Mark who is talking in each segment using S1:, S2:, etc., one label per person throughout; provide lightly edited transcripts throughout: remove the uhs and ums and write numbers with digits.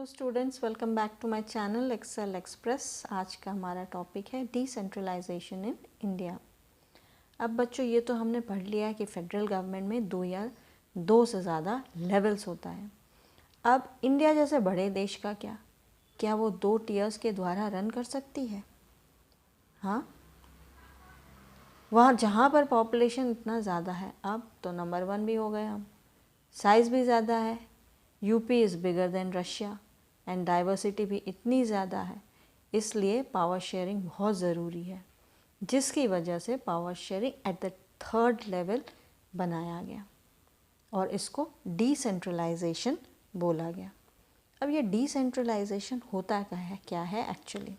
S1: Students, welcome back to my channel Excel Express. आज का हमारा टॉपिक है डिसेंट्रलाइजेशन इन इंडिया। अब बच्चों, ये तो हमने पढ़ लिया है कि फेडरल गवर्नमेंट में दो या दो से ज़्यादा लेवल्स होता है। अब इंडिया जैसे बड़े देश का क्या वो दो टीयर्स के द्वारा रन कर सकती है? हाँ, वहाँ जहाँ पर पॉपुलेशन इतना ज़्यादा है, अब तो नंबर 1 भी हो गए हम, साइज़ भी ज़्यादा है, UP is bigger than Russia and diversity भी इतनी ज़्यादा है, इसलिए पावर शेयरिंग बहुत ज़रूरी है, जिसकी वजह से power sharing at the 3rd level बनाया गया और इसको डिसेंट्रलाइजेशन बोला गया। अब ये डिसेंट्रलाइजेशन होता क्या है एक्चुअली?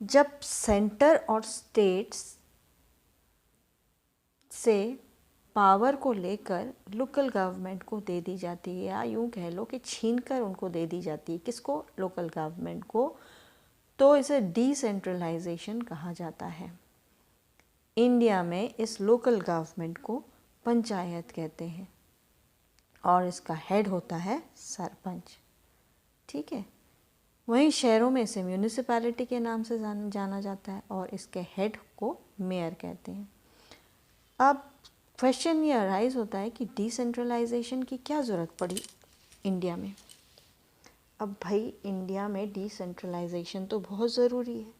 S1: जब सेंटर और स्टेट्स से पावर को लेकर लोकल गवर्नमेंट को दे दी जाती है, या यूँ कह लो कि छीन कर उनको दे दी जाती है। किसको? लोकल गवर्नमेंट को। तो इसे डिसेंट्रलाइजेशन कहा जाता है। इंडिया में इस लोकल गवर्नमेंट को पंचायत कहते हैं और इसका हेड होता है सरपंच। ठीक है। वहीं शहरों में इसे म्यूनिसिपैलिटी के नाम से जाना जाता है और इसके हेड को मेयर कहते हैं। अब क्वेश्चन ये अराइज होता है कि डिसेंट्रलाइजेशन की क्या ज़रूरत पड़ी इंडिया में? अब भाई, इंडिया में डिसेंट्रलाइजेशन तो बहुत ज़रूरी है,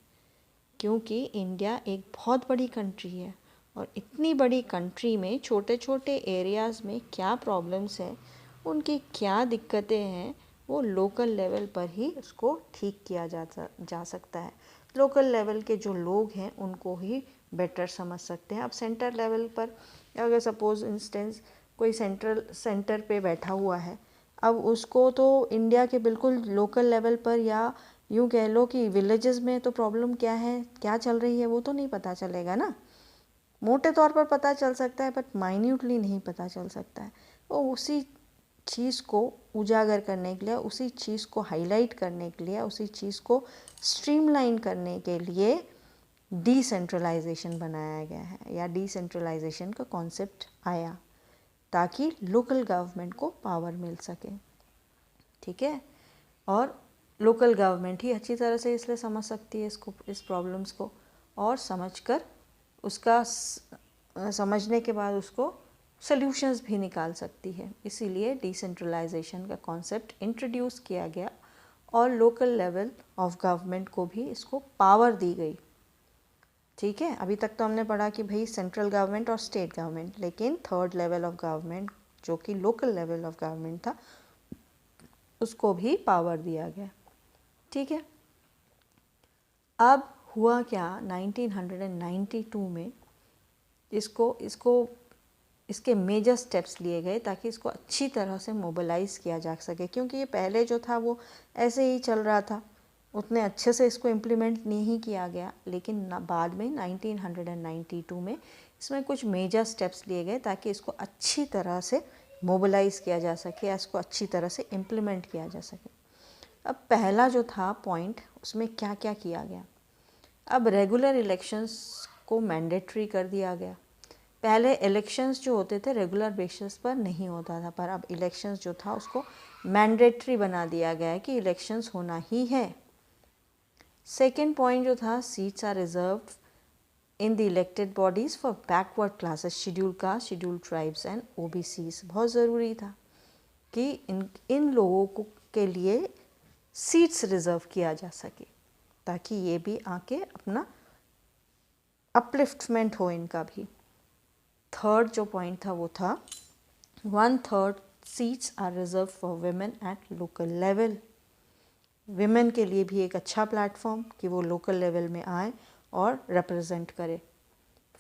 S1: क्योंकि इंडिया एक बहुत बड़ी कंट्री है और इतनी बड़ी कंट्री में छोटे छोटे एरियाज़ में क्या प्रॉब्लम्स हैं, उनकी क्या दिक्कतें हैं, वो लोकल लेवल पर ही उसको ठीक किया जा सकता है। लोकल लेवल के जो लोग हैं उनको ही बेटर समझ सकते हैं। अब सेंटर लेवल पर अगर सपोज इंस्टेंस कोई सेंटर पे बैठा हुआ है, अब उसको तो इंडिया के बिल्कुल लोकल लेवल पर या यूँ कह लो कि विलेजेस में तो प्रॉब्लम क्या है, क्या चल रही है, वो तो नहीं पता चलेगा ना। मोटे तौर पर पता चल सकता है, बट माइन्यूटली नहीं पता चल सकता है। वो उसी चीज़ को उजागर करने के लिए, उसी चीज़ को हाईलाइट करने के लिए, उसी चीज़ को स्ट्रीमलाइन करने के लिए डिसेंट्रलाइजेशन बनाया गया है, या डिसेंट्रलाइजेशन का कॉन्सेप्ट आया, ताकि लोकल गवर्नमेंट को पावर मिल सके। ठीक है। और लोकल गवर्नमेंट ही अच्छी तरह से इसलिए समझ सकती है इस प्रॉब्लम्स को, और समझकर उसका समझने के बाद उसको सॉल्यूशंस भी निकाल सकती है। इसीलिए डिसेंट्रलाइजेशन का कॉन्सेप्ट इंट्रोड्यूस किया गया और लोकल लेवल ऑफ गवर्नमेंट को भी इसको पावर दी गई। ठीक है। अभी तक तो हमने पढ़ा कि भाई सेंट्रल गवर्नमेंट और स्टेट गवर्नमेंट, लेकिन 3rd लेवल ऑफ गवर्नमेंट जो कि लोकल लेवल ऑफ गवर्नमेंट था, उसको भी पावर दिया गया। ठीक है। अब हुआ क्या, 1992 में इसके मेजर स्टेप्स लिए गए ताकि इसको अच्छी तरह से मोबिलाइज किया जा सके, क्योंकि ये पहले जो था वो ऐसे ही चल रहा था, उतने अच्छे से इसको इम्प्लीमेंट नहीं किया गया। लेकिन बाद में 1992 में इसमें कुछ मेजर स्टेप्स लिए गए ताकि इसको अच्छी तरह से मोबिलाइज किया जा सके या इसको अच्छी तरह से इम्प्लीमेंट किया जा सके। अब पहला जो था पॉइंट, उसमें क्या क्या किया गया? अब रेगुलर इलेक्शंस को मैंडेटरी कर दिया गया। पहले इलेक्शंस जो होते थे रेगुलर बेसिस पर नहीं होता था, पर अब इलेक्शंस जो था उसको मैंडेटरी बना दिया गया है कि इलेक्शंस होना ही है। सेकेंड पॉइंट जो था, seats are reserve in the elected bodies for backward classes, schedule caste, schedule tribes and OBCs. बहुत ज़रूरी था कि इन लोगों को के लिए सीट्स रिजर्व किया जा सके, ताकि ये भी आके अपना अपलिफ्टमेंट हो इनका भी। थर्ड जो पॉइंट था वो था 1/3 seats are reserve for women at local level. Women के लिए भी एक अच्छा प्लेटफॉर्म कि वो लोकल लेवल में आए और रिप्रेजेंट करे।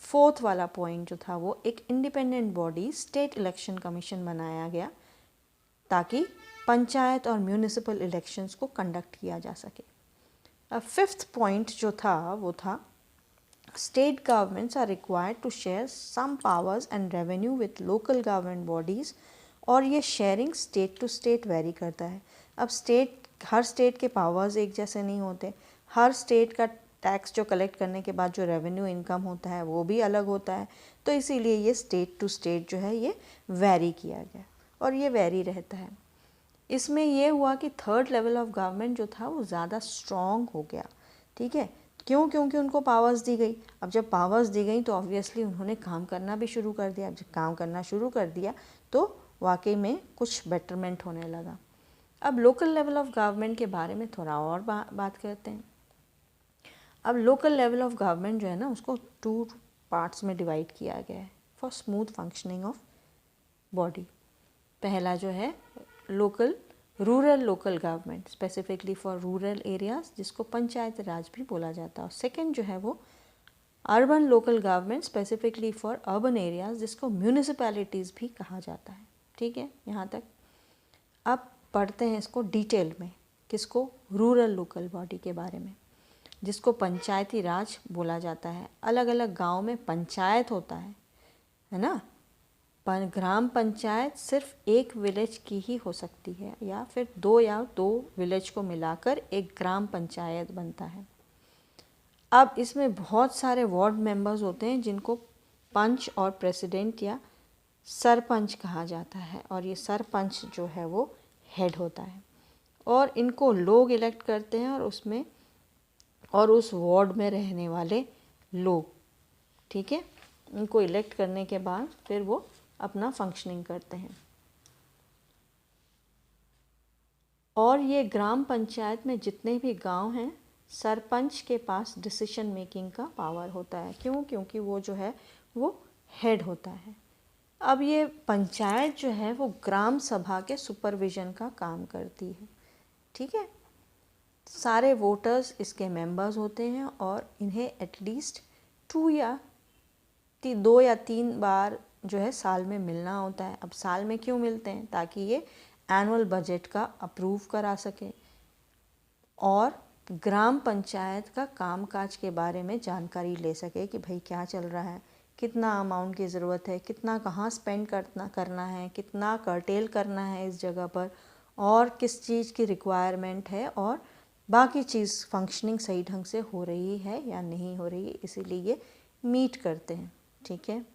S1: फोर्थ वाला पॉइंट जो था वो एक independent body state election commission बनाया गया, ताकि पंचायत और म्यूनिसिपल इलेक्शंस को कंडक्ट किया जा सके। अब फिफ्थ पॉइंट जो था वो था state governments are required to share some powers and revenue with local government bodies, और ये sharing state to state vary करता है। अब हर स्टेट के पावर्स एक जैसे नहीं होते, हर स्टेट का टैक्स जो कलेक्ट करने के बाद जो रेवेन्यू इनकम होता है वो भी अलग होता है, तो इसीलिए ये स्टेट टू स्टेट जो है ये वेरी किया गया और ये वेरी रहता है। इसमें ये हुआ कि थर्ड लेवल ऑफ गवर्नमेंट जो था वो ज़्यादा स्ट्रॉन्ग हो गया, ठीक है। क्यों? क्योंकि उनको पावर्स दी गई। अब जब पावर्स दी गई तो ऑब्वियसली उन्होंने काम करना भी शुरू कर दिया। अब जब काम करना शुरू कर दिया तो वाकई में कुछ बेटरमेंट होने लगा। अब लोकल लेवल ऑफ गवर्नमेंट के बारे में थोड़ा और बात करते हैं। अब लोकल लेवल ऑफ गवर्नमेंट जो है ना, उसको 2 पार्ट्स में डिवाइड किया गया है for smooth functioning of body. पहला जो है rural local government, specifically for rural areas, जिसको पंचायत राज भी बोला जाता है। और सेकेंड जो है वो urban local government, specifically for urban areas, जिसको म्यूनिसिपैलिटीज़ भी कहा जाता है। ठीक है, यहाँ तक। अब पढ़ते हैं इसको डिटेल में, किसको? रूरल लोकल बॉडी के बारे में, जिसको पंचायती राज बोला जाता है। अलग अलग गांव में पंचायत होता है ना। ग्राम पंचायत सिर्फ एक विलेज की ही हो सकती है, या फिर दो विलेज को मिलाकर एक ग्राम पंचायत बनता है। अब इसमें बहुत सारे वार्ड मेंबर्स होते हैं, जिनको पंच और प्रेसिडेंट या सरपंच कहा जाता है। और ये सरपंच जो है वो हेड होता है, और इनको लोग इलेक्ट करते हैं, और उस वार्ड में रहने वाले लोग, ठीक है, उनको इलेक्ट करने के बाद फिर वो अपना फंक्शनिंग करते हैं। और ये ग्राम पंचायत में जितने भी गांव हैं, सरपंच के पास डिसीजन मेकिंग का पावर होता है। क्यों? क्योंकि वो जो है वो हेड होता है। अब ये पंचायत जो है वो ग्राम सभा के सुपरविजन का काम करती है, ठीक है। सारे वोटर्स इसके मेंबर्स होते हैं, और इन्हें एटलीस्ट 2 या 3 बार जो है साल में मिलना होता है। अब साल में क्यों मिलते हैं? ताकि ये एनुअल बजट का अप्रूव करा सके, और ग्राम पंचायत का कामकाज के बारे में जानकारी ले सके कि भाई क्या चल रहा है, कितना अमाउंट की ज़रूरत है, कितना कहाँ स्पेंड करना है, कितना कर्टेल करना है इस जगह पर, और किस चीज़ की रिक्वायरमेंट है, और बाकी चीज़ फंक्शनिंग सही ढंग से हो रही है या नहीं हो रही है। इसीलिए ये मीट करते हैं, ठीक है।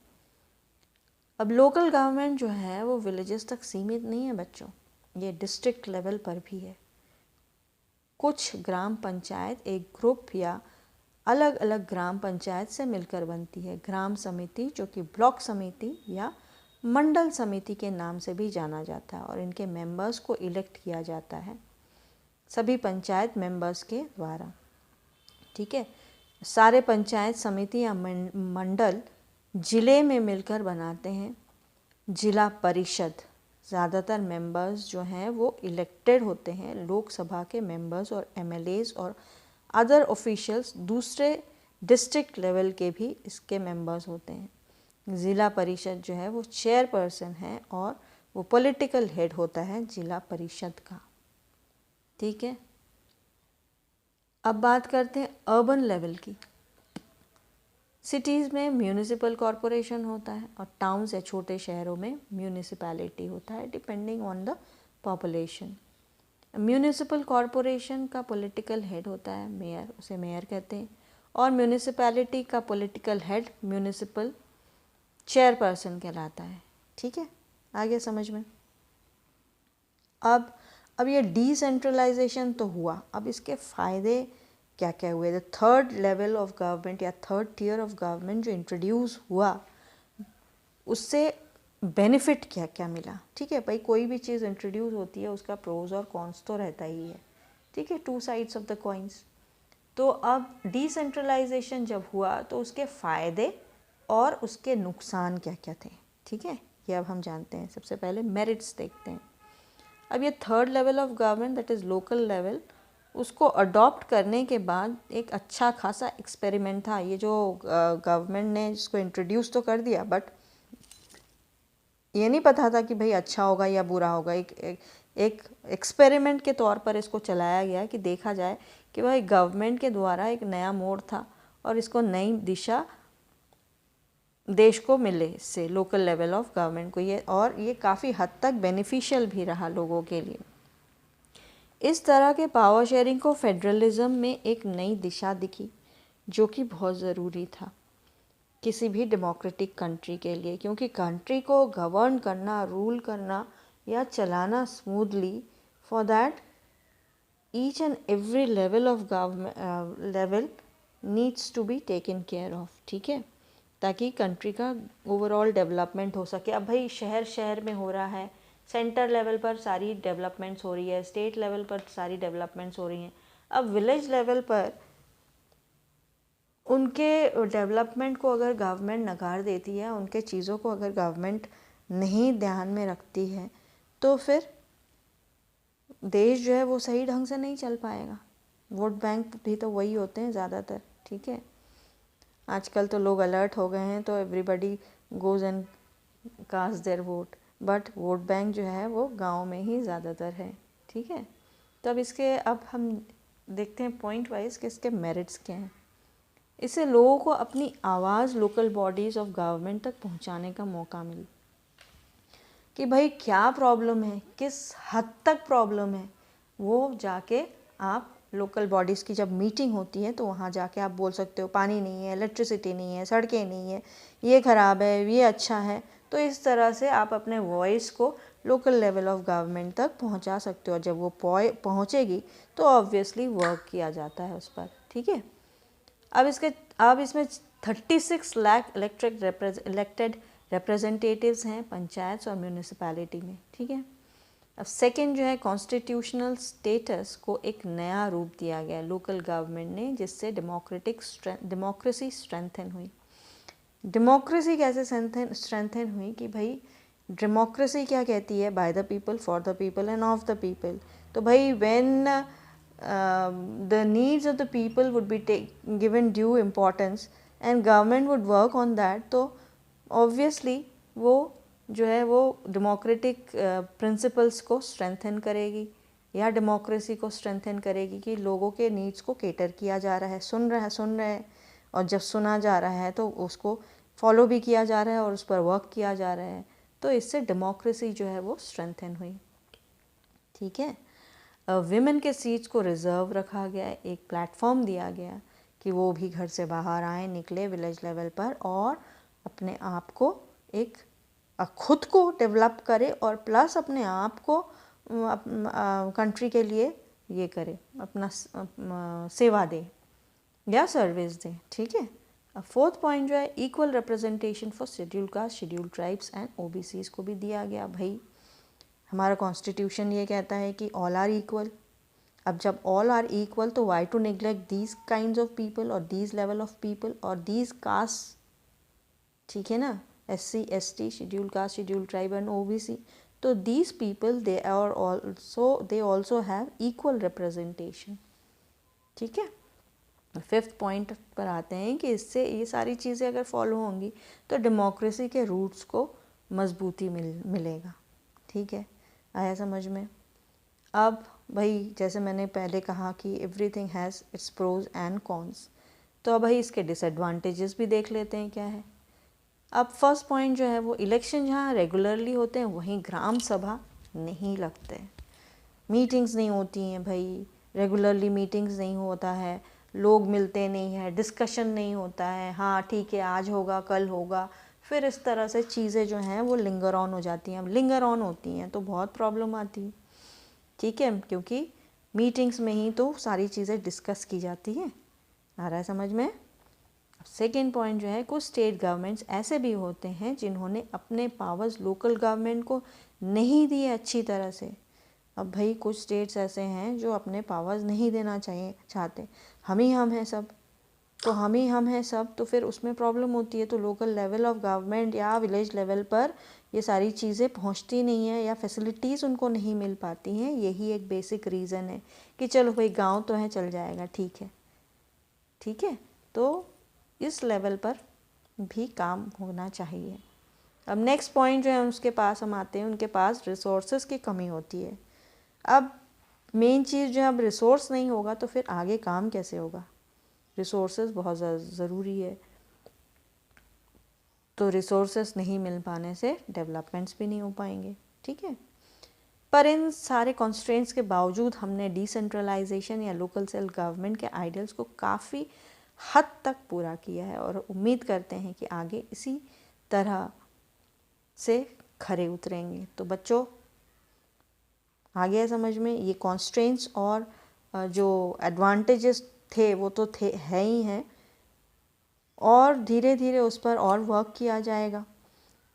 S1: अब लोकल गवर्नमेंट जो है वो विलेजेस तक सीमित नहीं है बच्चों, ये डिस्ट्रिक्ट लेवल पर भी है। कुछ ग्राम पंचायत एक ग्रुप या अलग अलग ग्राम पंचायत से मिलकर बनती है। ग्राम समिति, जो कि ब्लॉक समिति या मंडल समिति के नाम से भी जाना जाता है, और इनके मेंबर्स को इलेक्ट किया जाता है सभी पंचायत मेंबर्स के द्वारा, ठीक है। सारे पंचायत समिति या मंडल जिले में मिलकर बनाते हैं जिला परिषद। ज़्यादातर मेंबर्स जो हैं वो इलेक्टेड होते हैं, लोकसभा के मेंबर्स और एमएलएज और अदर ऑफिशियल्स दूसरे डिस्ट्रिक्ट लेवल के भी इसके मेंबर्स होते हैं। ज़िला परिषद जो है वो चेयरपर्सन है, और वो पॉलिटिकल हेड होता है जिला परिषद का, ठीक है। अब बात करते हैं अर्बन लेवल की। सिटीज़ में म्यूनिसिपल कॉरपोरेशन होता है, और टाउन्स या छोटे शहरों में म्यूनिसिपैलिटी होता है, depending on the population. Municipal corporation का पॉलिटिकल हेड होता है मेयर, उसे मेयर कहते हैं, और म्यूनिसिपैलिटी का पॉलिटिकल हेड म्यूनिसिपल चेयरपर्सन कहलाता है, ठीक है। आगे समझ में। अब ये डिसेंट्रलाइजेशन तो हुआ, अब इसके फ़ायदे क्या क्या हुए? The third level of government या थर्ड टियर ऑफ गवर्नमेंट जो इंट्रोड्यूस हुआ, उससे बेनिफिट क्या क्या मिला, ठीक है। भाई कोई भी चीज़ इंट्रोड्यूस होती है उसका प्रोज और कॉन्स तो रहता ही है, ठीक है, 2 साइड्स ऑफ द कॉइन्स। तो अब डिसेंट्रलाइजेशन जब हुआ तो उसके फ़ायदे और उसके नुकसान क्या क्या थे, ठीक है, ये अब हम जानते हैं। सबसे पहले मेरिट्स देखते हैं। अब ये third level of government, that is local level, उसको अडॉप्ट करने के बाद एक अच्छा खासा एक्सपेरिमेंट था। ये जो गवर्नमेंट ने इसको इंट्रोड्यूस तो कर दिया, बट ये नहीं पता था कि भाई अच्छा होगा या बुरा होगा। एक एक्सपेरिमेंट के तौर पर इसको चलाया गया कि देखा जाए कि भाई गवर्नमेंट के द्वारा एक नया मोड़ था, और इसको नई दिशा देश को मिले इससे, लोकल लेवल ऑफ गवर्नमेंट को, ये काफ़ी हद तक बेनिफिशियल भी रहा लोगों के लिए। इस तरह के पावर शेयरिंग को फेडरलिज्म में एक नई दिशा दिखी, जो कि बहुत ज़रूरी था किसी भी डेमोक्रेटिक कंट्री के लिए, क्योंकि कंट्री को गवर्न करना, रूल करना या चलाना smoothly For that, each and every level of government level needs to be taken care of, ठीक है, ताकि कंट्री का ओवरऑल डेवलपमेंट हो सके। अब भाई शहर शहर में हो रहा है, सेंटर लेवल पर सारी डेवलपमेंट्स हो रही है, स्टेट लेवल पर सारी डेवलपमेंट्स हो रही हैं। अब विलेज लेवल पर उनके डेवलपमेंट को अगर गवर्नमेंट नकार देती है, उनके चीज़ों को अगर गवर्नमेंट नहीं ध्यान में रखती है, तो फिर देश जो है वो सही ढंग से नहीं चल पाएगा। वोट बैंक भी तो वही होते हैं ज़्यादातर, ठीक है। आजकल तो लोग अलर्ट हो गए हैं, तो everybody goes and cast their vote, but vote bank जो है वो गांव में ही ज़्यादातर है, ठीक है। तो अब हम देखते हैं पॉइंट वाइज कि इसके मेरिट्स क्या हैं। इससे लोगों को अपनी आवाज़ लोकल बॉडीज़ ऑफ गवर्नमेंट तक पहुंचाने का मौका मिले कि भाई क्या प्रॉब्लम है, किस हद तक प्रॉब्लम है, वो जाके आप लोकल बॉडीज़ की जब मीटिंग होती है तो वहाँ जाके आप बोल सकते हो पानी नहीं है, इलेक्ट्रिसिटी नहीं है, सड़कें नहीं है, ये ख़राब है, ये अच्छा है। तो इस तरह से आप अपने वॉइस को लोकल लेवल ऑफ गवर्नमेंट तक पहुँचा सकते हो। जब वो पहुँचेगी तो ऑब्वियसली वर्क किया जाता है उस पर, ठीक है। अब इसमें 36 लाख इलेक्टेड रिप्रेजेंटेटिव्स हैं पंचायत और म्यूनिसिपैलिटी में, ठीक है। अब सेकंड जो है, कॉन्स्टिट्यूशनल स्टेटस को एक नया रूप दिया गया लोकल गवर्नमेंट ने, जिससे डेमोक्रेसी स्ट्रेंथन हुई। डेमोक्रेसी कैसे स्ट्रेंथन हुई कि भाई डेमोक्रेसी क्या कहती है, by the people, for the people end of the people. तो भाई when the needs of the people would be given due importance and government would work on that, तो obviously वो जो है वो डेमोक्रेटिक प्रिंसिपल्स को स्ट्रेंथन करेगी या डेमोक्रेसी को स्ट्रेंथन करेगी कि लोगों के नीड्स को केटर किया जा रहा है, सुन रहे हैं, और जब सुना जा रहा है तो उसको फॉलो भी किया जा रहा है और उस पर वर्क किया जा रहा है। तो इससे डेमोक्रेसी जो है वो स्ट्रेंथन हुई, ठीक है। विमेन के सीट्स को रिज़र्व रखा गया, एक प्लेटफॉर्म दिया गया कि वो भी घर से बाहर आए, निकले विलेज लेवल पर और अपने आप को एक खुद को डेवलप करे और प्लस अपने आप को कंट्री के लिए ये करे, अपना सेवा दे या सर्विस दे, ठीक है। अब फोर्थ पॉइंट जो है, equal representation for schedule caste, schedule tribes and OBCs को भी दिया गया। भाई हमारा कॉन्स्टिट्यूशन ये कहता है कि ऑल आर इक्वल। अब जब ऑल आर इक्वल तो why to neglect these kinds of people और दीज लेवल ऑफ पीपल और दीज कास्ट, ठीक है ना, SC ST, schedule caste, schedule tribe and OBC। तो these people they also have equal representation, ठीक है। Fifth point पर आते हैं कि इससे ये सारी चीज़ें अगर फॉलो होंगी तो डेमोक्रेसी के रूट्स को मजबूती मिलेगा, ठीक है। आया समझ में। अब भाई जैसे मैंने पहले कहा कि everything has its pros and cons, तो अब भाई इसके डिसएडवांटेजेस भी देख लेते हैं क्या है। अब फर्स्ट पॉइंट जो है वो, इलेक्शन जहाँ रेगुलरली होते हैं वहीं ग्राम सभा नहीं लगते, मीटिंग्स नहीं होती हैं भाई, रेगुलरली मीटिंग्स नहीं होता है, लोग मिलते नहीं हैं, डिस्कशन नहीं होता है, हाँ ठीक है आज होगा कल होगा, फिर इस तरह से चीज़ें जो हैं वो लिंगर ऑन हो जाती हैं। अब लिंगर ऑन होती हैं तो बहुत प्रॉब्लम आती है, ठीक है, क्योंकि मीटिंग्स में ही तो सारी चीज़ें डिस्कस की जाती हैं। आ रहा है समझ में। सेकेंड पॉइंट जो है, कुछ स्टेट गवर्नमेंट्स ऐसे भी होते हैं जिन्होंने अपने पावर्स लोकल गवर्नमेंट को नहीं दिए अच्छी तरह से। अब भाई कुछ स्टेट्स ऐसे हैं जो अपने पावर्स नहीं देना चाहते, हम हैं सब, तो हम हैं सब, तो फिर उसमें प्रॉब्लम होती है। तो लोकल लेवल ऑफ गवर्नमेंट या विलेज लेवल पर ये सारी चीज़ें पहुंचती नहीं है या फैसिलिटीज़ उनको नहीं मिल पाती हैं। यही एक बेसिक रीज़न है कि चलो भाई गांव तो है, चल जाएगा, ठीक है, ठीक है। तो इस लेवल पर भी काम होना चाहिए। अब नेक्स्ट पॉइंट जो है उसके पास हम आते हैं, उनके पास रिसोर्सेज की कमी होती है। अब मेन चीज़ जो है, अब रिसोर्स नहीं होगा तो फिर आगे काम कैसे होगा। रिसोर्सेज बहुत ज़रूरी है, तो रिसोर्सेज नहीं मिल पाने से डेवलपमेंट्स भी नहीं हो पाएंगे, ठीक है। पर इन सारे कॉन्स्ट्रेंट्स के बावजूद हमने डिसेंट्रलाइजेशन या लोकल सेल्फ गवर्नमेंट के आइडियल्स को काफ़ी हद तक पूरा किया है और उम्मीद करते हैं कि आगे इसी तरह से खरे उतरेंगे। तो बच्चों, आ गया समझ में? ये कॉन्स्ट्रेंट्स और जो एडवांटेजेस थे वो तो थे है ही हैं, और धीरे धीरे उस पर और वर्क किया जाएगा।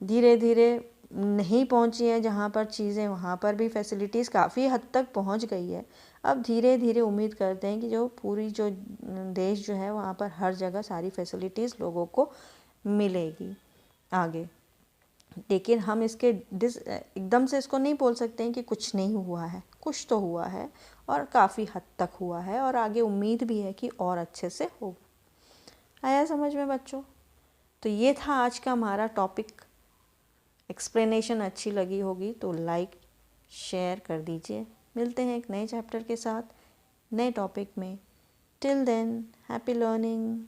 S1: धीरे धीरे नहीं पहुंची है जहाँ पर चीज़ें, वहाँ पर भी फैसिलिटीज़ काफ़ी हद तक पहुंच गई है। अब धीरे धीरे उम्मीद करते हैं कि जो पूरी जो देश जो है वहाँ पर हर जगह सारी फैसिलिटीज़ लोगों को मिलेगी आगे। लेकिन हम इसके एकदम से इसको नहीं बोल सकते हैं कि कुछ नहीं हुआ है, कुछ तो हुआ है और काफ़ी हद तक हुआ है, और आगे उम्मीद भी है कि और अच्छे से होगा। आया समझ में बच्चों? तो ये था आज का हमारा टॉपिक। एक्सप्लेनेशन अच्छी लगी होगी तो लाइक शेयर कर दीजिए। मिलते हैं एक नए चैप्टर के साथ, नए टॉपिक में। Till then, happy learning.